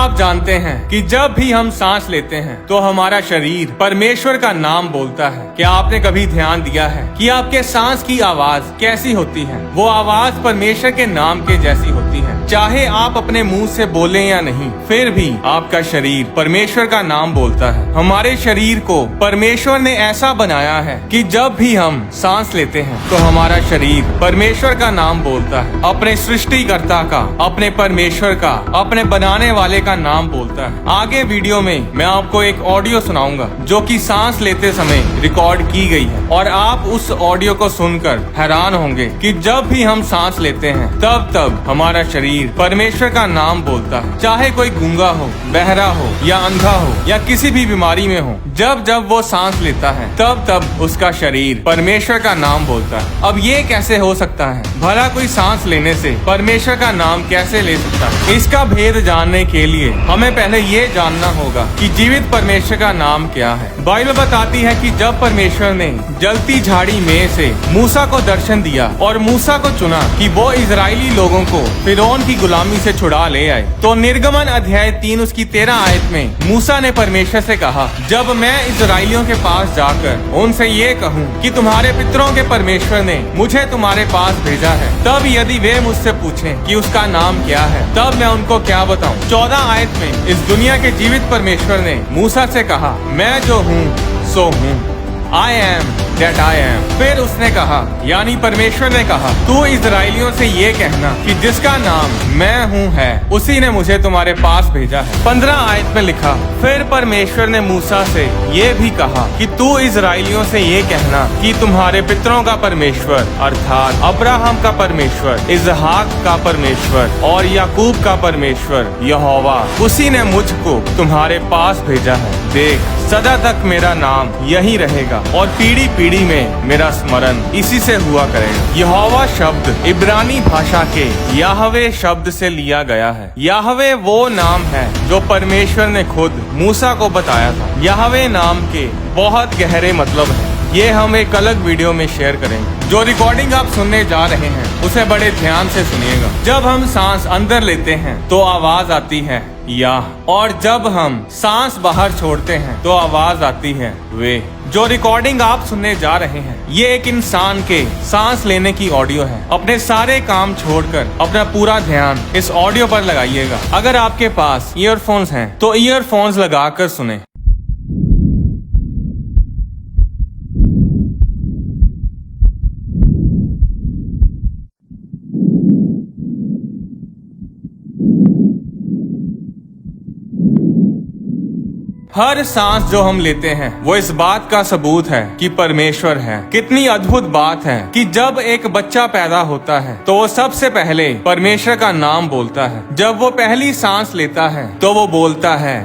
आप जानते हैं कि जब भी हम सांस लेते हैं तो हमारा शरीर परमेश्वर का नाम बोलता है। क्या आपने कभी ध्यान दिया है कि आपके सांस की आवाज कैसी होती है? वो आवाज परमेश्वर के नाम के जैसी होती है। चाहे आप अपने मुंह से बोलें या नहीं, फिर भी आपका शरीर परमेश्वर का नाम बोलता है। हमारे शरीर को परमेश्वर ने ऐसा बनाया है कि जब भी हम सांस लेते हैं तो हमारा शरीर परमेश्वर का नाम बोलता है, अपने सृष्टिकर्ता का, अपने परमेश्वर का, अपने बनाने वाले का नाम बोलता है। आगे वीडियो में मैं आपको एक ऑडियो सुनाऊंगा जो कि सांस लेते समय रिकॉर्ड की गई है, और आप उस ऑडियो को सुनकर हैरान होंगे कि जब भी हम सांस लेते हैं तब हमारा शरीर परमेश्वर का नाम बोलता है। चाहे कोई गूंगा हो, बहरा हो या अंधा हो या किसी भी बीमारी में हो, जब वो सांस लेता है तब उसका शरीर परमेश्वर का नाम बोलता है। अब ये कैसे हो सकता है? भला कोई सांस लेने से परमेश्वर का नाम कैसे ले सकता है? इसका भेद जानने के लिए हमें पहले ये जानना होगा कि जीवित परमेश्वर का नाम क्या है। बाइबल बताती है कि जब परमेश्वर ने जलती झाड़ी में से मूसा को दर्शन दिया और मूसा को चुना कि वो इजरायली लोगों को फिरौन की गुलामी से छुड़ा ले आए, तो निर्गमन अध्याय 3 उसकी 13 आयत में मूसा ने परमेश्वर से कहा, जब मैं इजरायलियों के पास जाकर उनसे ये कहूँ कि तुम्हारे पितरों के परमेश्वर ने मुझे तुम्हारे पास भेजा है, तब यदि वे मुझसे पूछें कि उसका नाम क्या है, तब मैं उनको क्या बताऊं? 14 आयत में इस दुनिया के जीवित परमेश्वर ने मूसा से कहा, मैं जो हूँ सो हूँ, I am that I am। फिर उसने कहा, यानी परमेश्वर ने कहा, तू इजरायलियों से ये कहना कि जिसका नाम मैं हूँ है, उसी ने मुझे तुम्हारे पास भेजा है। 15 आयत में लिखा, फिर परमेश्वर ने मूसा से ये भी कहा कि तू इजरायलियों से ये कहना कि तुम्हारे पितरों का परमेश्वर अर्थात अब्राहम का परमेश्वर, इजहाक का परमेश्वर और याकूब का परमेश्वर यहोवा, उसी ने मुझको तुम्हारे पास भेजा है। देख, सदा तक मेरा नाम यही रहेगा और पीढ़ी पीढ़ी में मेरा स्मरण इसी से हुआ करेगा। यहोवा शब्द इब्रानी भाषा के याहवे शब्द से लिया गया है। याहवे वो नाम है जो परमेश्वर ने खुद मूसा को बताया था। याहवे नाम के बहुत गहरे मतलब है। ये हम एक अलग वीडियो में शेयर करेंगे। जो रिकॉर्डिंग आप सुनने जा रहे हैं उसे बड़े ध्यान से सुनिएगा। जब हम सांस अंदर लेते हैं तो आवाज आती है या, और जब हम सांस बाहर छोड़ते हैं तो आवाज आती है वे। जो रिकॉर्डिंग आप सुनने जा रहे हैं ये एक इंसान के सांस लेने की ऑडियो है। अपने सारे काम छोड़कर अपना पूरा ध्यान इस ऑडियो पर लगाइएगा। अगर आपके पास ईयरफोन्स हैं तो ईयरफोन्स लगाकर सुने। हर सांस जो हम लेते हैं वो इस बात का सबूत है कि परमेश्वर है। कितनी अद्भुत बात है कि जब एक बच्चा पैदा होता है तो वो सबसे पहले परमेश्वर का नाम बोलता है। जब वो पहली सांस लेता है तो वो बोलता है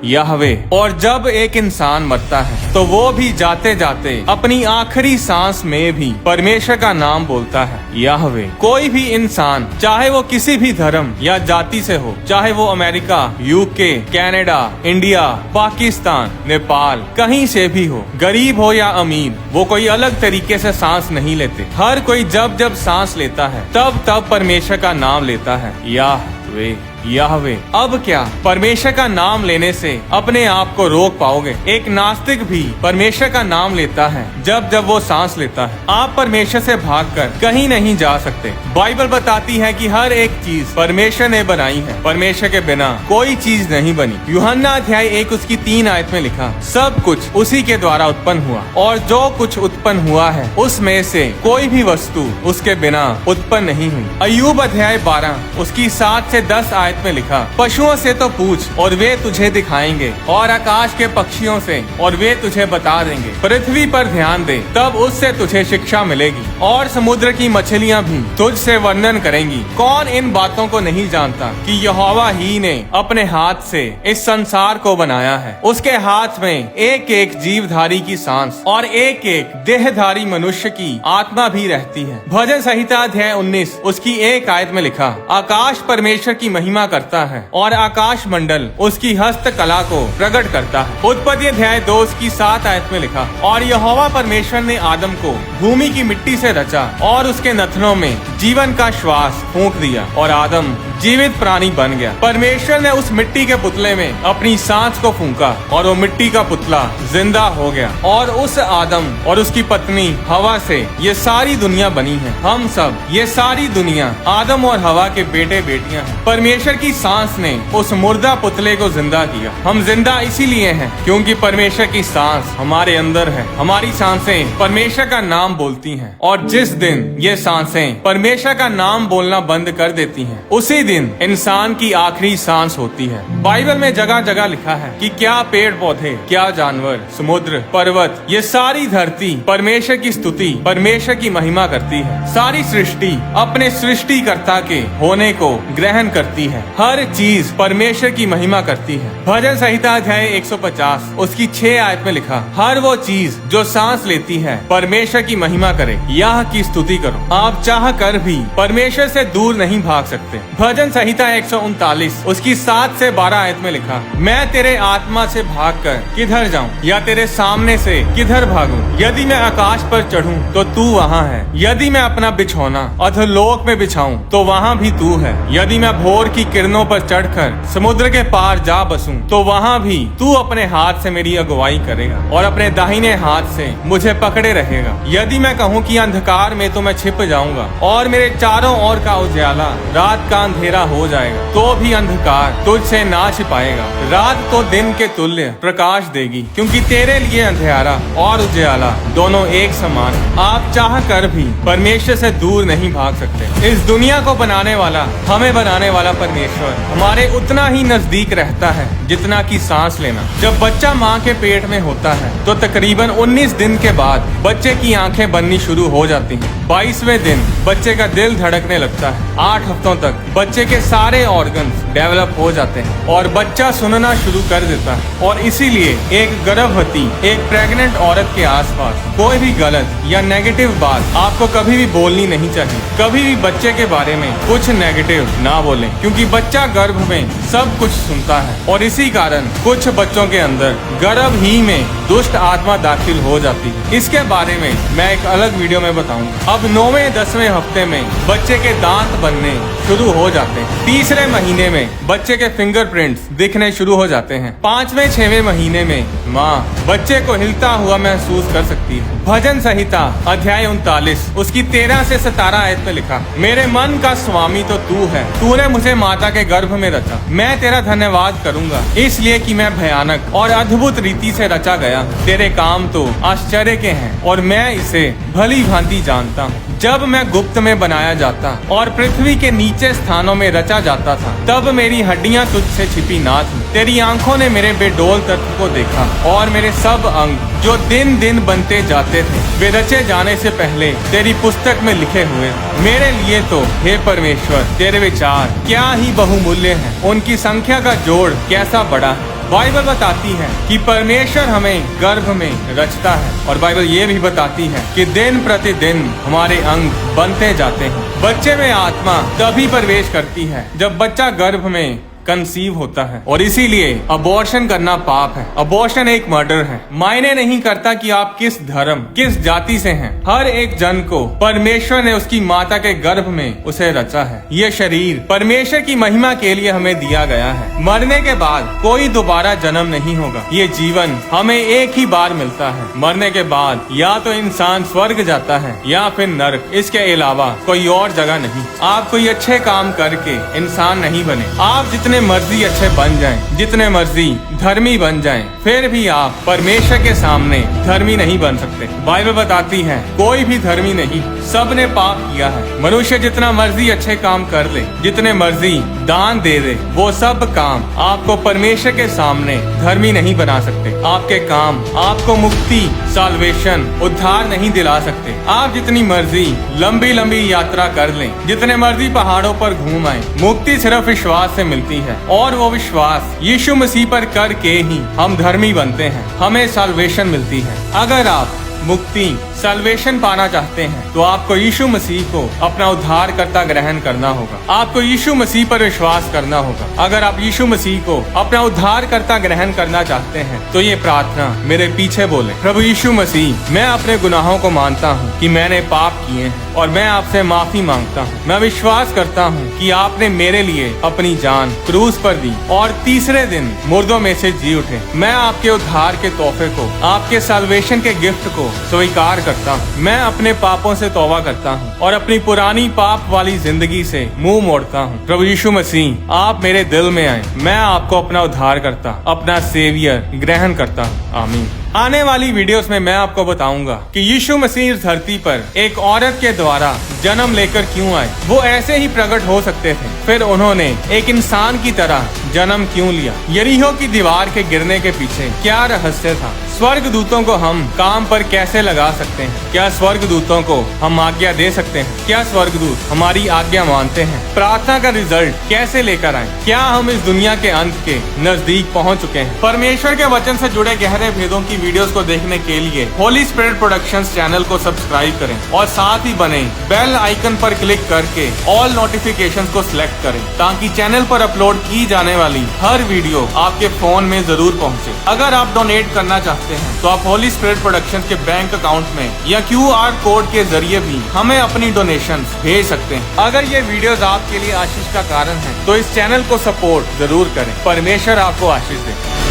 याहवे। और जब एक इंसान मरता है तो वो भी जाते जाते अपनी आखिरी सांस में भी परमेश्वर का नाम बोलता है याहवे। कोई भी इंसान, चाहे वो किसी भी धर्म या जाति से हो, चाहे वो America, UK, Canada, India, Pakistan, Nepal, कहीं से भी हो, गरीब हो या अमीर, वो कोई अलग तरीके से सांस नहीं लेते। हर कोई जब सांस लेता है तब परमेश्वर का नाम लेता है याहवे। अब क्या परमेश्वर का नाम लेने से अपने आप को रोक पाओगे? एक नास्तिक भी परमेश्वर का नाम लेता है जब वो सांस लेता है। आप परमेश्वर से भागकर कहीं नहीं जा सकते। बाइबल बताती है कि हर एक चीज परमेश्वर ने बनाई है, परमेश्वर के बिना कोई चीज नहीं बनी। यूहन्ना अध्याय 1 उसकी 3 आयत में लिखा, सब कुछ उसी के द्वारा उत्पन्न हुआ और जो कुछ उत्पन्न हुआ है उसमें से कोई भी वस्तु उसके बिना उत्पन्न नहीं हुई। अय्यूब अध्याय 12 उसकी 7 से 10 आयत में लिखा, पशुओं से तो पूछ और वे तुझे दिखाएंगे, और आकाश के पक्षियों से और वे तुझे बता देंगे। पृथ्वी पर ध्यान दे, तब उससे तुझे शिक्षा मिलेगी, और समुद्र की मछलियां भी तुझसे वर्णन करेंगी। कौन इन बातों को नहीं जानता कि यहोवा ही ने अपने हाथ से इस संसार को बनाया है। उसके हाथ में एक एक जीवधारी की सांस और एक एक देहधारी मनुष्य की आत्मा भी रहती है। भजन संहिता अध्याय 19 उसकी 1 आयत में लिखा, आकाश परमेश्वर की महिमा करता है और आकाश मंडल उसकी हस्तकला को प्रकट करता है। उत्पत्ति अध्याय 2 उसकी 7 आयत में लिखा, और यहोवा परमेश्वर ने आदम को भूमि की मिट्टी से रचा और उसके नथनों में जीवन का श्वास फूंक दिया और आदम जीवित प्राणी बन गया। परमेश्वर ने उस मिट्टी के पुतले में अपनी सांस को फूंका और वो मिट्टी का पुतला जिंदा हो गया। और उस आदम और उसकी पत्नी हवा से ये सारी दुनिया बनी है। हम सब, ये सारी दुनिया आदम और हवा के बेटे बेटियां हैं। परमेश्वर की सांस ने उस मुर्दा पुतले को जिंदा किया। हम जिंदा इसीलिए हैं क्योंकि परमेश्वर की सांस हमारे अंदर है। हमारी सांसें परमेश्वर का नाम बोलती हैं और जिस दिन ये सांसें परमेश्वर का नाम बोलना बंद कर देती हैं, उसी दिन इंसान की आखिरी सांस होती है। बाइबल में जगह जगह लिखा है कि क्या पेड़ पौधे, क्या जानवर, समुद्र, पर्वत, ये सारी धरती परमेश्वर की स्तुति, परमेश्वर की महिमा करती है। सारी सृष्टि अपने सृष्टिकर्ता के होने को ग्रहण करती है। हर चीज परमेश्वर की महिमा करती है। भजन संहिता अध्याय 150 उसकी 6 आयत में लिखा, हर वो चीज जो सांस लेती है परमेश्वर की महिमा करे, यह की स्तुति करो। आप चाह कर भी परमेश्वर से दूर नहीं भाग सकते। भजन संहिता 139 उसकी 7 से 12 आयत में लिखा, मैं तेरे आत्मा से भागकर किधर जाऊं या तेरे सामने से किधर भागूं? यदि मैं आकाश पर चढ़ूं तो तू वहाँ है। यदि मैं अपना बिछौना अधोलोक में बिछाऊं तो वहाँ भी तू है। यदि मैं भोर की किरणों पर चढ़कर समुद्र के पार जा बसूं तो वहाँ भी तू अपने हाथ से मेरी अगुवाई करेगा और अपने दाहिने हाथ से मुझे पकड़े रहेगा। यदि मैं कहूँ कि अंधकार में तो मैं छिप जाऊंगा और मेरे चारों ओर का उजाला रात का अंधेरा हो जाएगा, तो भी अंधकार तुझसे ना छिपाएगा। रात तो दिन के तुल्य प्रकाश देगी क्योंकि तेरे लिए अंधेरा और उजाला दोनों एक समान है। आप चाह कर भी परमेश्वर से दूर नहीं भाग सकते। इस दुनिया को बनाने वाला, हमें बनाने वाला परमेश्वर हमारे उतना ही नजदीक रहता है जितना कि सांस लेना। जब बच्चा माँ के पेट में होता है तो तकरीबन 19 दिन के बाद बच्चे की आंखें बननी शुरू हो जाती हैं। 22वें दिन बच्चे का दिल धड़कने लगता है। 8 हफ्तों तक बच्चे के सारे ऑर्गन्स डेवलप हो जाते हैं और बच्चा सुनना शुरू कर देता है। और इसीलिए एक गर्भवती, एक प्रेग्नेंट औरत के आसपास कोई भी गलत या नेगेटिव बात आपको कभी भी बोलनी नहीं चाहिए। कभी भी बच्चे के बारे में कुछ नेगेटिव ना बोलें क्योंकि बच्चा गर्भ में सब कुछ सुनता है और इसी कारण कुछ बच्चों के अंदर गर्भ ही में दुष्ट आत्मा दाखिल हो जाती है। इसके बारे में मैं एक अलग वीडियो में बताऊंगा। अब 9वें 10वें हफ्ते में बच्चे के दांत बनने शुरू हो जाते हैं। 3रे महीने में बच्चे के फिंगरप्रिंट्स दिखने शुरू हो जाते हैं। 5वें 6वें महीने में माँ बच्चे को हिलता हुआ महसूस कर सकती है। भजन संहिता अध्याय 39 उसकी 13 से 17 आयत में लिखा, मेरे मन का स्वामी तो तू है, तूने मुझे माता के गर्भ में रचा। मैं तेरा धन्यवाद करूंगा इसलिए कि मैं भयानक और अद्भुत रीति से रचा गया। तेरे काम तो आश्चर्य के हैं और मैं इसे भली भांति जानता हूँ। जब मैं गुप्त में बनाया जाता और पृथ्वी के नीचे स्थानों में रचा जाता था, तब मेरी हड्डियां तुझसे छिपी ना थी। तेरी आंखों ने मेरे बेडोल तत्व को देखा और मेरे सब अंग जो दिन दिन बनते जाते थे वे रचे जाने से पहले तेरी पुस्तक में लिखे हुए। मेरे लिए तो हे परमेश्वर तेरे विचार क्या ही बहुमूल्य हैं, उनकी संख्या का जोड़ कैसा बड़ा है। बाइबल बताती है कि परमेश्वर हमें गर्भ में रचता है और बाइबल ये भी बताती है कि दिन प्रतिदिन हमारे अंग बनते जाते हैं। बच्चे में आत्मा तभी प्रवेश करती है जब बच्चा गर्भ में कंसीव होता है और इसीलिए अबॉर्शन करना पाप है। अबॉर्शन एक मर्डर है। मायने नहीं करता कि आप किस धर्म, किस जाति से हैं। हर एक जन को परमेश्वर ने उसकी माता के गर्भ में उसे रचा है। ये शरीर परमेश्वर की महिमा के लिए हमें दिया गया है। मरने के बाद कोई दोबारा जन्म नहीं होगा। ये जीवन हमें एक ही बार मिलता है। मरने के बाद या तो इंसान स्वर्ग जाता है या फिर नरक। इसके अलावा कोई और जगह नहीं। आप कोई अच्छे काम करके इंसान नहीं बने। आप जितने मर्जी अच्छे बन जाएं, जितने मर्जी धर्मी बन जाएं, फिर भी आप परमेश्वर के सामने धर्मी नहीं बन सकते। बाइबल बताती है कोई भी धर्मी नहीं, सब ने पाप किया है। मनुष्य जितना मर्जी अच्छे काम कर ले, जितने मर्जी दान दे दे, वो सब काम आपको परमेश्वर के सामने धर्मी नहीं बना सकते। आपके काम आपको मुक्ति, साल्वेशन, उद्धार नहीं दिला सकते। आप जितनी मर्जी लंबी लंबी यात्रा कर लें, जितने मर्जी पहाड़ों पर घूम आए, मुक्ति सिर्फ विश्वास से मिलती है और वो विश्वास यीशु मसीह पर करके ही हम धर्मी बनते हैं। हमें साल्वेशन मिलती है। अगर आप मुक्ति, सल्वेशन पाना चाहते हैं तो आपको यीशु मसीह को अपना उद्धारकर्ता ग्रहण करना होगा। आपको यीशु मसीह पर विश्वास करना होगा। अगर आप यीशु मसीह को अपना उद्धारकर्ता ग्रहण करना चाहते हैं तो ये प्रार्थना मेरे पीछे बोले। प्रभु यीशु मसीह, मैं अपने गुनाहों को मानता हूँ कि मैंने पाप किए हैं और मैं आपसे माफी मांगता हूँ। मैं विश्वास करता हूँ कि आपने मेरे लिए अपनी जान क्रूस पर दी और तीसरे दिन मुर्दों में से जी उठे। मैं आपके उद्धार के तोहफे को, आपके साल्वेशन के गिफ्ट को स्वीकार करता हूँ। मैं अपने पापों से तौबा करता हूँ और अपनी पुरानी पाप वाली जिंदगी से मुंह मोड़ता हूँ। प्रभु यीशु मसीह, आप मेरे दिल में आए। मैं आपको अपना उद्धार करता, अपना सेवियर ग्रहण करता हूँ। आमीन। आने वाली वीडियोस में मैं आपको बताऊंगा कि यीशु मसीह इस धरती पर एक औरत के द्वारा जन्म लेकर क्यों आए। वो ऐसे ही प्रकट हो सकते थे, फिर उन्होंने एक इंसान की तरह जन्म क्यों लिया। यरीहो की दीवार के गिरने के पीछे क्या रहस्य था। स्वर्ग दूतों को हम काम पर कैसे लगा सकते हैं। क्या स्वर्ग दूतों को हम आज्ञा दे सकते हैं। क्या स्वर्ग दूत हमारी आज्ञा मानते हैं। प्रार्थना का रिजल्ट कैसे लेकर आए। क्या हम इस दुनिया के अंत के नजदीक पहुंच चुके हैं। परमेश्वर के वचन से जुड़े गहरे भेदों की वीडियोस को देखने के लिए होली स्पिरिट प्रोडक्शंस चैनल को सब्सक्राइब करें और साथ ही बने बेल आइकन पर क्लिक करके ऑल नोटिफिकेशंस को सिलेक्ट करें ताकि चैनल पर अपलोड की जाने वाली हर वीडियो आपके फोन में जरूर पहुंचे। अगर आप डोनेट करना चाहते हैं तो आप होली स्पिरिट प्रोडक्शंस के बैंक अकाउंट में या QR कोड के जरिए भी हमें अपनी डोनेशंस भेज सकते हैं। अगर ये वीडियोस आपके लिए आशीष का कारण है तो इस चैनल को सपोर्ट जरूर करें। परमेश्वर आपको आशीष दे।